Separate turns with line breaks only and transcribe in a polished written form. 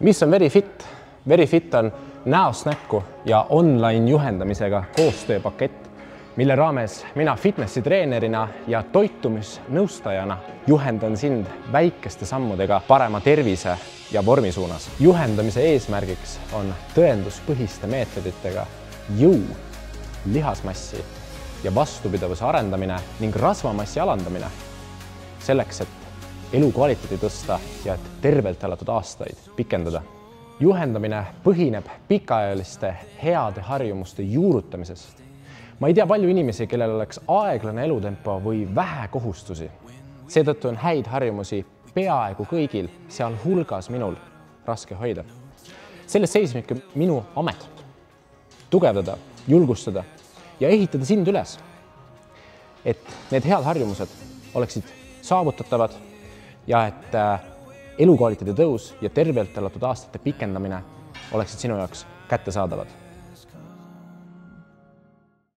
Mis on VeriFit? VeriFit on näost näkku ja online juhendamisega koostööpakett, mille raames mina fitnessi treenerina ja toitumisnõustajana juhendan sind väikeste sammudega parema tervise ja vormi suunas. Juhendamise eesmärgiks on tõenduspõhiste meetoditega jõu, lihasmassi ja vastupidavuse arendamine ning rasvamassi alandamine selleks, et elukvaliteedi tõsta ja et tervelt elatud aastaid pikendada. Juhendamine põhineb pikaajaliste heade harjumuste juurutamises. Ma ei tea palju inimesi, kellel oleks aeglane elutempo või vähe kohustusi. Seetõttu on häid harjumusi peaaegu kõigil, sealhulgas minul, raske hoida. Selles seisnebki minu amet. Tugevdada, julgustada ja ehitada sind üles, et need head harjumused oleksid saavutatavad ja et elukvaliteedi tõus ja tervelt elatud aastate pikendamine oleksid sinu jaoks kättesaadavad.